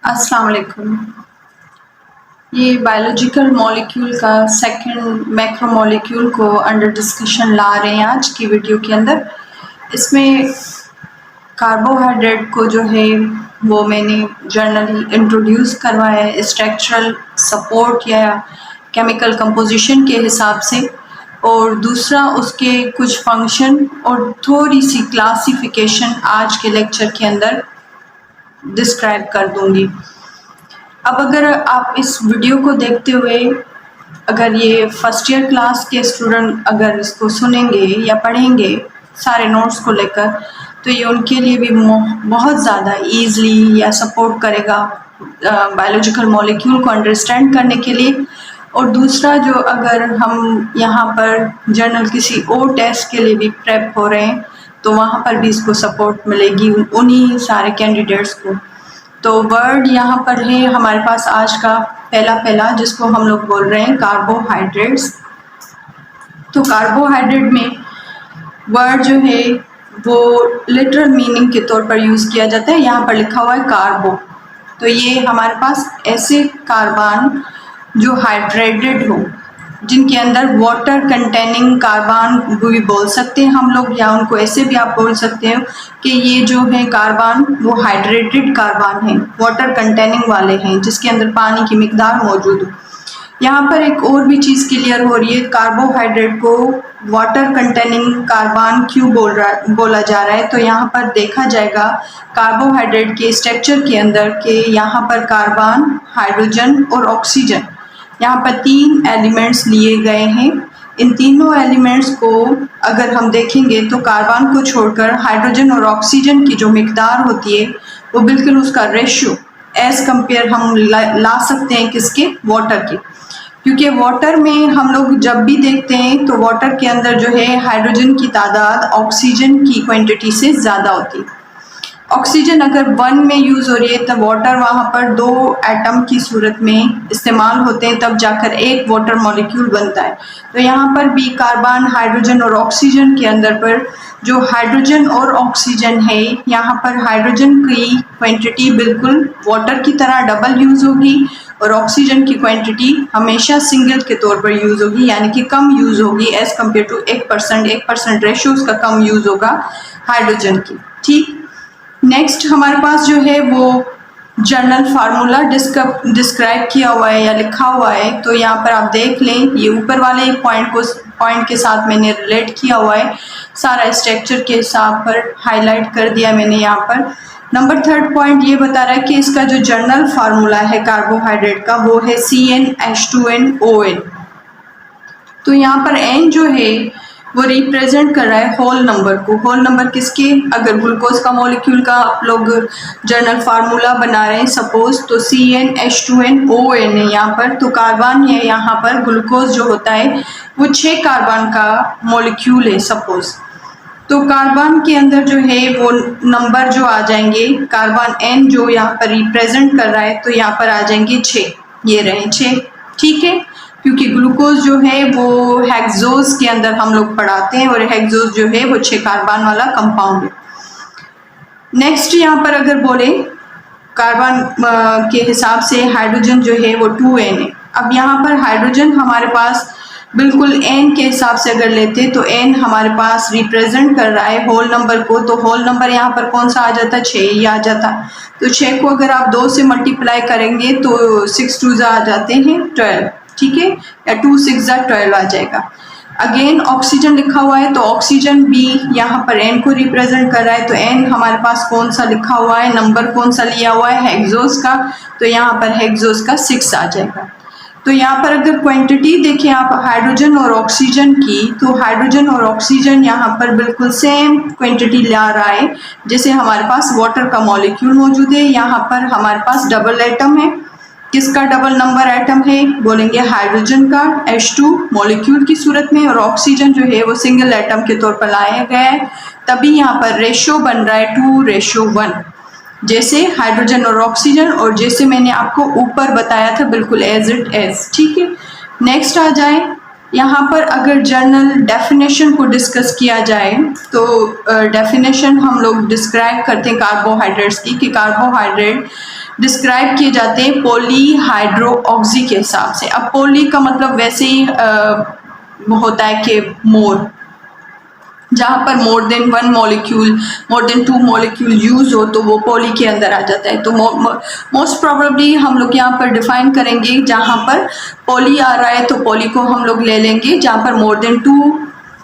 अस्सलाम वालेकुम। ये बायोलॉजिकल मॉलिक्यूल का सेकंड मैक्रो मॉलिक्यूल को अंडर डिस्कशन ला रहे हैं आज की वीडियो के अंदर। इसमें कार्बोहाइड्रेट को जो है वो मैंने जर्नली इंट्रोड्यूस करवाया है स्ट्रक्चरल सपोर्ट या केमिकल कंपोजिशन के हिसाब से, और दूसरा उसके कुछ फंक्शन और थोड़ी सी क्लासिफिकेशन आज के लेक्चर के अंदर डिस्क्राइब कर दूंगी। अब अगर आप इस वीडियो को देखते हुए अगर ये फर्स्ट ईयर क्लास के स्टूडेंट अगर इसको सुनेंगे या पढ़ेंगे सारे नोट्स को लेकर, तो ये उनके लिए भी बहुत ज़्यादा ईज़िली या सपोर्ट करेगा बायोलॉजिकल मॉलिक्यूल को अंडरस्टैंड करने के लिए। और दूसरा जो अगर हम यहाँ पर जर्नल किसी और टेस्ट के लिए भी प्रेप हो रहे हैं तो वहाँ पर भी इसको सपोर्ट मिलेगी उन्हीं सारे कैंडिडेट्स को। तो वर्ड यहाँ पर है हमारे पास आज का पहला जिसको हम लोग बोल रहे हैं कार्बोहाइड्रेट्स। तो कार्बोहाइड्रेट में वर्ड जो है वो लिटरल मीनिंग के तौर पर यूज़ किया जाता है। यहाँ पर लिखा हुआ है कार्बो, तो ये हमारे पास ऐसे कार्बन जो हाइड्रेटेड हो, जिनके अंदर वाटर कंटेनिंग कार्बन भी बोल सकते हैं हम लोग, या उनको ऐसे भी आप बोल सकते हो कि ये जो है कार्बन वो हाइड्रेटेड कार्बन है, वाटर कंटेनिंग वाले हैं, जिसके अंदर पानी की मिकदार मौजूद हो। यहाँ पर एक और भी चीज़ क्लियर हो रही है, कार्बोहाइड्रेट को वाटर कंटेनिंग कार्बन क्यों बोला जा रहा है। तो यहाँ पर देखा जाएगा कार्बोहाइड्रेट के स्ट्रक्चर के अंदर के यहाँ पर कार्बन, हाइड्रोजन और ऑक्सीजन, यहाँ पर तीन एलिमेंट्स लिए गए हैं। इन तीनों एलिमेंट्स को अगर हम देखेंगे तो कार्बन को छोड़कर हाइड्रोजन और ऑक्सीजन की जो मिकदार होती है वो बिल्कुल उसका रेशियो एज कंपेयर हम ला सकते हैं किसके, वाटर के। क्योंकि वाटर में हम लोग जब भी देखते हैं तो वाटर के अंदर जो है हाइड्रोजन की तादाद ऑक्सीजन की क्वांटिटी से ज़्यादा होती है। ऑक्सीजन अगर 1 में यूज़ हो रही है तब वाटर वहाँ पर 2 एटम की सूरत में इस्तेमाल होते हैं, तब जाकर एक वाटर मॉलिक्यूल बनता है। तो यहाँ पर भी कार्बन, हाइड्रोजन और ऑक्सीजन के अंदर पर जो हाइड्रोजन और ऑक्सीजन है, यहाँ पर हाइड्रोजन की क्वांटिटी बिल्कुल वाटर की तरह डबल यूज़ होगी और ऑक्सीजन की क्वांटिटी हमेशा सिंगल के तौर पर यूज़ होगी, यानी कि कम यूज़ होगी एज़ कम्पेयर टू 1% रेशियो उसका कम यूज़ होगा हाइड्रोजन की। ठीक, नेक्स्ट हमारे पास जो है वो जर्नल फार्मूला डिस्क्राइब किया हुआ है या लिखा हुआ है। तो यहाँ पर आप देख लें, ये ऊपर वाले पॉइंट के साथ मैंने रिलेट किया हुआ है, सारा स्ट्रक्चर के हिसाब पर हाईलाइट कर दिया मैंने। यहाँ पर नंबर 3 पॉइंट ये बता रहा है कि इसका जो जर्नल फार्मूला है कार्बोहाइड्रेट का वो है CnH2nOn। तो यहाँ पर N जो है वो रिप्रेजेंट कर रहा है होल नंबर को। होल नंबर किसके, अगर ग्लूकोज का मॉलिक्यूल का आप लोग जर्नल फार्मूला बना रहे हैं सपोज, तो CnH2nOn है यहाँ पर, तो कार्बन है यहाँ पर, ग्लूकोज जो होता है वो 6 कार्बन का मॉलिक्यूल है सपोज। तो कार्बन के अंदर जो है वो नंबर जो आ जाएंगे, कार्बन N जो यहाँ पर रिप्रेजेंट कर रहा है, तो यहाँ पर आ जाएंगे 6, ये रहे 6। ठीक है, क्योंकि ग्लूकोज जो है वो हेक्सोज के अंदर हम लोग पढ़ाते हैं और हेक्सोज जो है वो 6 कार्बन वाला कंपाउंड है। नेक्स्ट यहाँ पर अगर बोले कार्बन के हिसाब से हाइड्रोजन जो है वो 2n है। अब यहाँ पर हाइड्रोजन हमारे पास बिल्कुल n के हिसाब से अगर लेते तो n हमारे पास रिप्रेजेंट कर रहा है होल नंबर को, तो होल नंबर यहाँ पर कौन सा आ जाता, 6 ही आ जाता। तो 6 को अगर आप 2 से मल्टीप्लाई करेंगे तो 6 2 आ जाते हैं 12, ठीक है, या 2 6 12 आ जाएगा। अगेन ऑक्सीजन लिखा हुआ है तो ऑक्सीजन भी यहाँ पर n को रिप्रेजेंट कर रहा है, तो n हमारे पास कौन सा लिखा हुआ है, नंबर कौन सा लिया हुआ है, हेक्सोज का, तो यहाँ पर हेक्सोज का 6 आ जाएगा। तो यहाँ पर अगर क्वांटिटी देखें आप हाइड्रोजन और ऑक्सीजन की, तो हाइड्रोजन और ऑक्सीजन यहाँ पर बिल्कुल सेम क्वांटिटी ला रहा है जैसे हमारे पास वाटर का मॉलिक्यूल मौजूद है। यहाँ पर हमारे पास डबल एटम है, किसका डबल नंबर एटम है, बोलेंगे हाइड्रोजन का H2 मॉलिक्यूल की सूरत में, और ऑक्सीजन जो है वो सिंगल एटम के तौर पर लाया गया है, तभी यहाँ पर रेशियो बन रहा है 2:1, जैसे हाइड्रोजन और ऑक्सीजन, और जैसे मैंने आपको ऊपर बताया था बिल्कुल एज इट एज। ठीक है, नेक्स्ट आ जाए यहाँ पर अगर जर्नल डेफिनेशन को डिस्कस किया जाए तो डेफिनेशन हम लोग डिस्क्राइब करते हैं कार्बोहाइड्रेट्स की, कि कार्बोहाइड्रेट डिस्क्राइब किए जाते हैं पॉलीहाइड्रोऑक्सी के हिसाब से। अब पॉली का मतलब वैसे ही होता है कि मोर, जहाँ पर more than one molecule, more than two molecule use हो तो वो पॉली के अंदर आ जाता है। तो मोस्ट प्रोबेबली हम लोग यहाँ पर डिफाइन करेंगे, जहाँ पर पॉली आ रहा है तो पॉली को हम लोग ले लेंगे, जहाँ पर मोर देन टू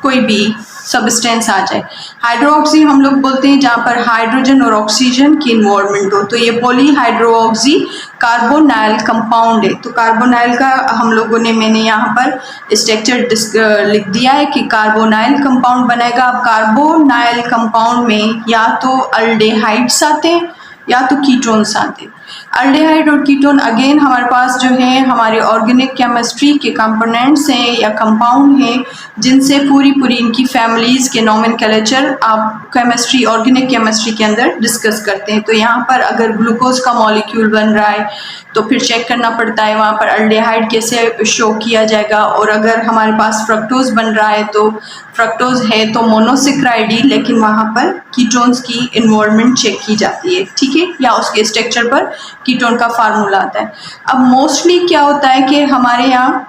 कोई भी सबस्टेंस आ जाए। हाइड्रोक्सी हम लोग बोलते हैं जहाँ पर हाइड्रोजन और ऑक्सीजन की इन्वॉल्वमेंट हो, तो ये पॉलीहाइड्रोक्सी कार्बोनाइल कंपाउंड है। तो कार्बोनाइल का हम लोगों ने, मैंने यहाँ पर स्ट्रक्चर लिख दिया है कि कार्बोनाइल कंपाउंड बनेगा। अब कार्बोनाइल कंपाउंड में या तो अल्डेहाइड्स आते हैं या तो कीटोन्स आते हैं। अल्डेहाइड और कीटोन अगेन हमारे पास जो है हमारे ऑर्गेनिक केमिस्ट्री के कंपोनेंट्स हैं या कंपाउंड हैं, जिनसे पूरी इनकी फैमिलीज के नोमेनक्लेचर आप केमिस्ट्री, ऑर्गेनिक केमिस्ट्री के अंदर डिस्कस करते हैं। तो यहाँ पर अगर ग्लूकोज का मॉलिक्यूल बन रहा है तो फिर चेक करना पड़ता है वहाँ पर अल्डेहाइड कैसे शो किया जाएगा, और अगर हमारे पास फ्रक्टोज बन रहा है तो फ्रक्टोज है तो मोनोसेक्राइड ही, लेकिन वहाँ पर कीटोन्स की इन्वॉल्वमेंट चेक की जाती है, ठीक है, या उसके स्ट्रक्चर पर कीटोन का फार्मूला आता है। अब मोस्टली क्या होता है कि हमारे यहाँ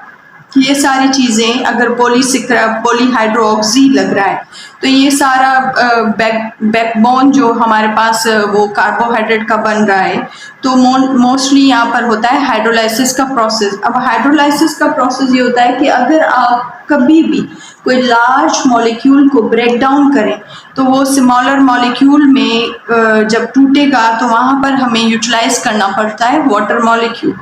ये सारी चीज़ें अगर पॉलीहाइड्रोक्सी लग रहा है तो ये सारा बैकबोन जो हमारे पास वो कार्बोहाइड्रेट का बन रहा है, तो मोस्टली यहाँ पर होता है हाइड्रोलाइसिस का प्रोसेस। अब हाइड्रोलाइसिस का प्रोसेस ये होता है कि अगर आप कभी भी कोई लार्ज मॉलिक्यूल को ब्रेक डाउन करें तो वो स्मॉलर मॉलिक्यूल में जब टूटेगा तो वहाँ पर हमें यूटिलाइज करना पड़ता है वाटर मॉलिक्यूल।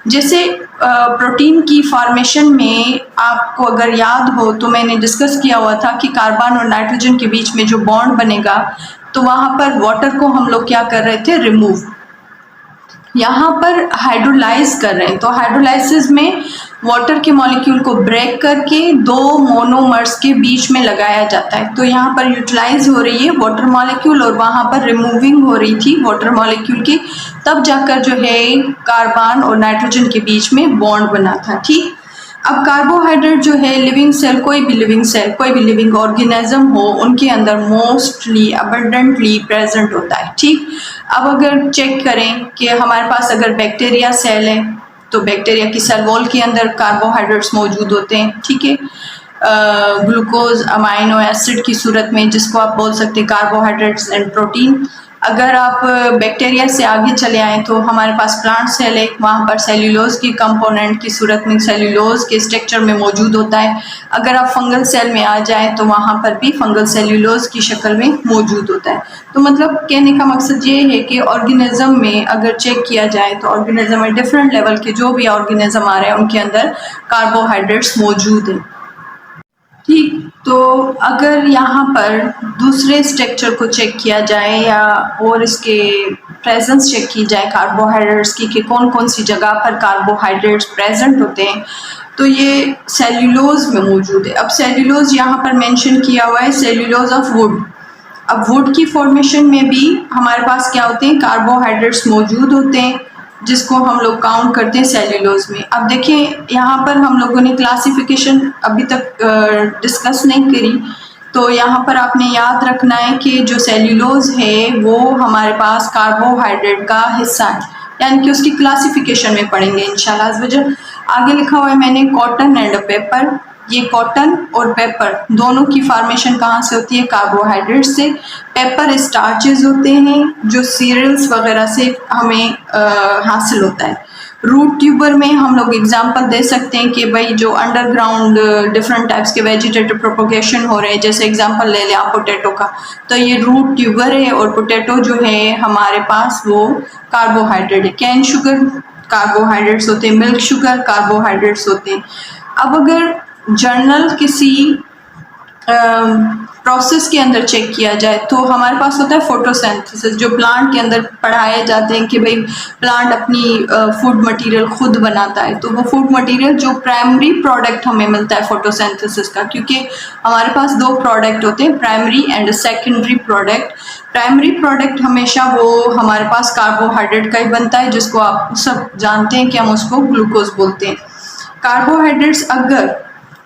जैसे प्रोटीन की फॉर्मेशन में आपको अगर याद हो तो मैंने डिस्कस किया हुआ था कि कार्बन और नाइट्रोजन के बीच में जो बॉन्ड बनेगा तो वहाँ पर वाटर को हम लोग क्या कर रहे थे, रिमूव। यहाँ पर हाइड्रोलाइज कर रहे हैं, तो हाइड्रोलाइसिस में वाटर के मॉलिक्यूल को ब्रेक करके दो मोनोमर्स के बीच में लगाया जाता है। तो यहाँ पर यूटिलाइज हो रही है वाटर मॉलिक्यूल और वहाँ पर रिमूविंग हो रही थी वाटर मॉलिक्यूल की, तब जाकर जो है कार्बन और नाइट्रोजन के बीच में बॉन्ड बना था, ठीक। अब कार्बोहाइड्रेट जो है लिविंग सेल, कोई भी लिविंग ऑर्गेनिज्म हो, उनके अंदर मोस्टली अबंडेंटली प्रेजेंट होता है, ठीक। अब अगर चेक करें कि हमारे पास अगर बैक्टीरिया सेल है तो बैक्टीरिया की सेल वॉल के अंदर कार्बोहाइड्रेट्स मौजूद होते हैं, ठीक है, ग्लूकोज अमाइनो एसिड की सूरत में, जिसको आप बोल सकते हैं कार्बोहाइड्रेट्स एंड प्रोटीन। अगर आप बैक्टीरिया से आगे चले आएँ तो हमारे पास प्लांट सेल है, वहाँ पर सेल्यूलोज की कंपोनेंट की सूरत में सेल्यूलोज के स्ट्रक्चर में मौजूद होता है। अगर आप फंगल सेल में आ जाएँ तो वहाँ पर भी फंगल सेल्यूलोज की शक्ल में मौजूद होता है। तो मतलब कहने का मकसद ये है कि ऑर्गेनिज्म में अगर चेक किया जाए तो ऑर्गेनिज्म में डिफरेंट लेवल के जो भी ऑर्गेनिज्म आ रहे हैं उनके अंदर कार्बोहाइड्रेट्स मौजूद हैं, ठीक। तो अगर यहाँ पर दूसरे स्ट्रक्चर को चेक किया जाए या और इसके प्रेजेंस चेक की जाए कार्बोहाइड्रेट्स की कि कौन कौन सी जगह पर कार्बोहाइड्रेट्स प्रेजेंट होते हैं, तो ये सेल्यूलोज में मौजूद है। अब सेल्यूलोज यहाँ पर मेंशन किया हुआ है, सेल्यूलोज ऑफ वुड। अब वुड की फॉर्मेशन में भी हमारे पास क्या होते हैं, कार्बोहाइड्रेट्स मौजूद होते हैं, जिसको हम लोग काउंट करते हैं सेल्यूलोज में। अब देखिए यहाँ पर हम लोगों ने क्लासिफिकेशन अभी तक डिस्कस नहीं करी, तो यहाँ पर आपने याद रखना है कि जो सेल्यूलोज है वो हमारे पास कार्बोहाइड्रेट का हिस्सा है, यानी कि उसकी क्लासिफिकेशन में पढ़ेंगे इंशाल्लाह अज़ वजल। आगे लिखा हुआ है मैंने कॉटन एंड पेपर। ये कॉटन और पेपर दोनों की फॉर्मेशन कहाँ से होती है, कार्बोहाइड्रेट से। पेपर स्टार्चेज होते हैं जो सीरियल्स वगैरह से हमें हासिल होता है। रूट ट्यूबर में हम लोग एग्जांपल दे सकते हैं कि भाई जो अंडरग्राउंड डिफरेंट टाइप्स के वेजिटेटिव प्रोपोगेशन हो रहे हैं, जैसे एग्जांपल ले लें आप पोटैटो का, तो ये रूट ट्यूबर है और पोटैटो जो है हमारे पास वो कार्बोहाइड्रेट है। कैन शुगर कार्बोहाइड्रेट्स होते हैं, मिल्क शुगर कार्बोहाइड्रेट्स होते हैं। अब अगर जर्नल किसी प्रोसेस के अंदर चेक किया जाए तो हमारे पास होता है फोटोसिंथेसिस, जो प्लांट के अंदर पढ़ाए जाते हैं कि भाई प्लांट अपनी फूड मटेरियल खुद बनाता है। तो वो फूड मटेरियल जो प्राइमरी प्रोडक्ट हमें मिलता है फोटोसिंथेसिस का, क्योंकि हमारे पास दो प्रोडक्ट होते हैं, primary and secondary product. Primary product हमेशा वो हमारे पास कार्बोहाइड्रेट का ही बनता है, जिसको आप सब जानते हैं कि हम उसको ग्लूकोज बोलते हैं। कार्बोहाइड्रेट्स अगर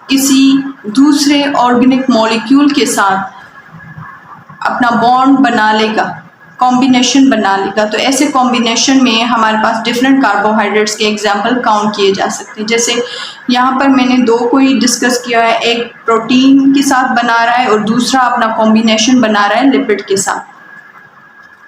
किसी दूसरे ऑर्गेनिक मॉलिक्यूल के साथ अपना बॉन्ड बना लेगा कॉम्बिनेशन बना लेगा। तो ऐसे कॉम्बिनेशन में हमारे पास डिफरेंट कार्बोहाइड्रेट्स के एग्जाम्पल काउंट किए जा सकते हैं। जैसे यहाँ पर मैंने दो कोई डिस्कस किया है, एक प्रोटीन के साथ बना रहा है और दूसरा अपना कॉम्बिनेशन बना रहा है लिपिड के साथ।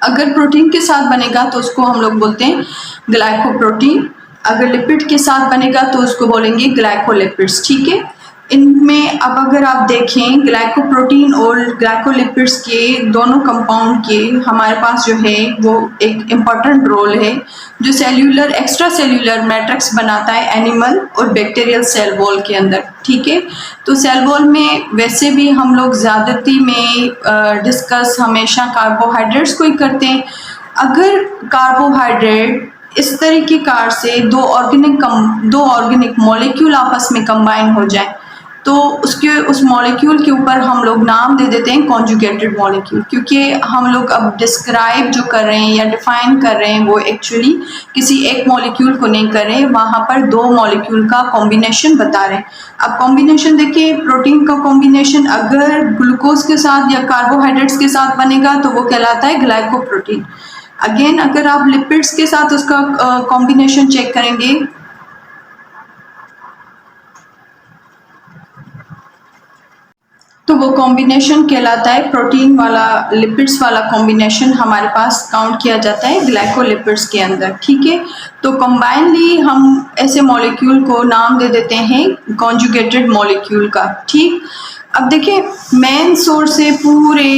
अगर प्रोटीन के साथ बनेगा तो उसको हम लोग बोलते हैं ग्लाइकोप्रोटीन, अगर लिपिड के साथ बनेगा तो उसको बोलेंगे ग्लाइकोलिपिड्स। ठीक है, इनमें अब अगर आप देखें ग्लाइकोप्रोटीन और ग्लाइकोलिपिड्स के दोनों कंपाउंड के हमारे पास जो है वो एक इम्पॉर्टेंट रोल है जो सेल्यूलर एक्स्ट्रा सेल्यूलर मैट्रिक्स बनाता है एनिमल और बैक्टीरियल सेल वॉल के अंदर। ठीक है, तो सेल वॉल में वैसे भी हम लोग ज़्यादाती में डिस्कस हमेशा कार्बोहाइड्रेट्स को ही करते हैं। अगर कार्बोहाइड्रेट इस तरीके कार से दो ऑर्गेनिक मॉलिक्यूल आपस में कंबाइन हो जाए तो उस मॉलिक्यूल के ऊपर हम लोग नाम दे देते हैं कॉन्जुगेटेड मॉलिक्यूल, क्योंकि हम लोग अब डिस्क्राइब जो कर रहे हैं या डिफाइन कर रहे हैं वो एक्चुअली किसी एक मॉलिक्यूल को नहीं कर रहे हैं, वहाँ पर दो मॉलिक्यूल का कॉम्बिनेशन बता रहे हैं। अब कॉम्बिनेशन देखिए, प्रोटीन का कॉम्बिनेशन अगर ग्लूकोज के साथ या कार्बोहाइड्रेट्स के साथ बनेगा तो वो कहलाता है ग्लाइकोप्रोटीन। अगेन अगर आप लिपिड्स के साथ उसका कॉम्बिनेशन चेक करेंगे तो वो कॉम्बिनेशन कहलाता है प्रोटीन वाला, लिपिड्स वाला कॉम्बिनेशन हमारे पास काउंट किया जाता है ग्लाइकोलिपिड्स के अंदर। ठीक है, तो कंबाइनली हम ऐसे मॉलिक्यूल को नाम दे देते हैं कॉन्जुगेटेड मॉलिक्यूल का। ठीक, अब देखिए मेन सोर्स है पूरे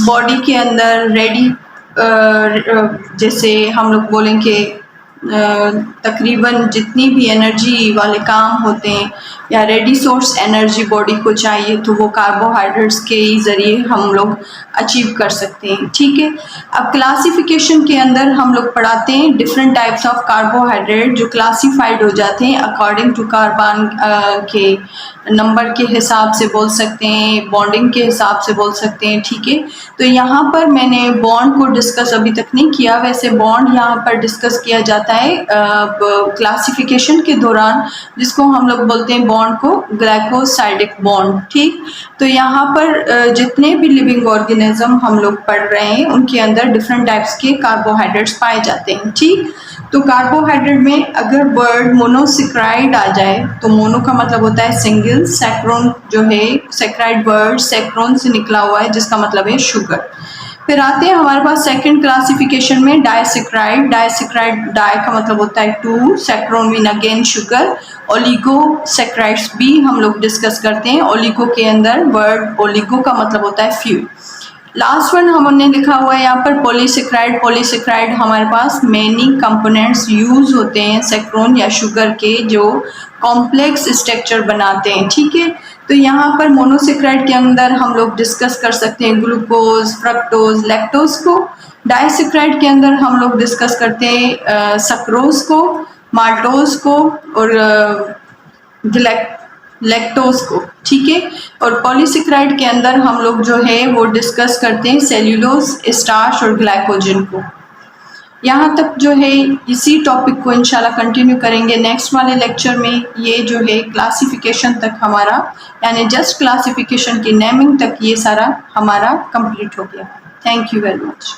बॉडी के अंदर रेडी, जैसे हम लोग बोलेंगे तकरीबन जितनी भी एनर्जी वाले काम होते हैं या रेडी सोर्स एनर्जी बॉडी को चाहिए तो वो कार्बोहाइड्रेट्स के ही ज़रिए हम लोग अचीव कर सकते हैं। ठीक है, अब क्लासिफिकेशन के अंदर हम लोग पढ़ाते हैं डिफरेंट टाइप्स ऑफ कार्बोहाइड्रेट जो क्लासिफाइड हो जाते हैं अकॉर्डिंग टू कार्बन के नंबर के हिसाब से बोल सकते हैं, बॉन्डिंग के हिसाब से बोल सकते हैं। ठीक है, तो यहाँ पर मैंने बॉन्ड को डिस्कस अभी तक नहीं किया, वैसे बॉन्ड यहाँ पर डिस्कस किया जाता है क्लासिफिकेशन के दौरान, जिसको हम लोग बोलते हैं बॉन्ड को ग्लाइकोसाइडिक बॉन्ड। ठीक, तो यहाँ पर जितने भी लिविंग ऑर्गेनिज्म हम लोग पढ़ रहे हैं उनके अंदर डिफरेंट टाइप्स के कार्बोहाइड्रेट्स पाए जाते हैं। ठीक, तो कार्बोहाइड्रेट में अगर वर्ड मोनोसेक्राइड आ जाए तो मोनो का मतलब होता है सिंगल, सैक्रोन जो है सेक्राइड वर्ड सैक्रोन से निकला हुआ है जिसका मतलब है शुगर। फिर आते हैं हमारे पास सेकंड क्लासिफिकेशन में डाइसेक्राइड। डाई का मतलब होता है two, saccharon mean again sugar. Oligosaccharides भी हम लोग डिस्कस करते हैं, ओलिगो के अंदर वर्ड ओलिगो का मतलब होता है फ्यू। लास्ट वन हमने लिखा हुआ है यहाँ पर पॉलीसेक्राइड। पॉलीसेक्राइड हमारे पास मेनी कंपोनेंट्स यूज होते हैं सैक्रोन या शुगर के जो कॉम्प्लेक्स स्ट्रक्चर बनाते हैं। ठीक है, तो यहाँ पर मोनोसेक्राइड के अंदर हम लोग डिस्कस कर सकते हैं ग्लूकोज, फ्रक्टोज, लैक्टोज को। डाइसेक्राइड के अंदर हम लोग डिस्कस करते हैं सक्रोज को, माल्टोज को और लैक्टोज को। ठीक है, और पॉलीसेक्राइड के अंदर हम लोग जो है वो डिस्कस करते हैं सेल्यूलोज, स्टार्च और ग्लाइकोजन को। यहाँ तक जो है इसी टॉपिक को इंशाल्लाह कंटिन्यू करेंगे नेक्स्ट वाले लेक्चर में। ये जो है क्लासिफिकेशन तक हमारा, यानी जस्ट क्लासिफिकेशन की नेमिंग तक ये सारा हमारा कंप्लीट हो गया। Thank you very much.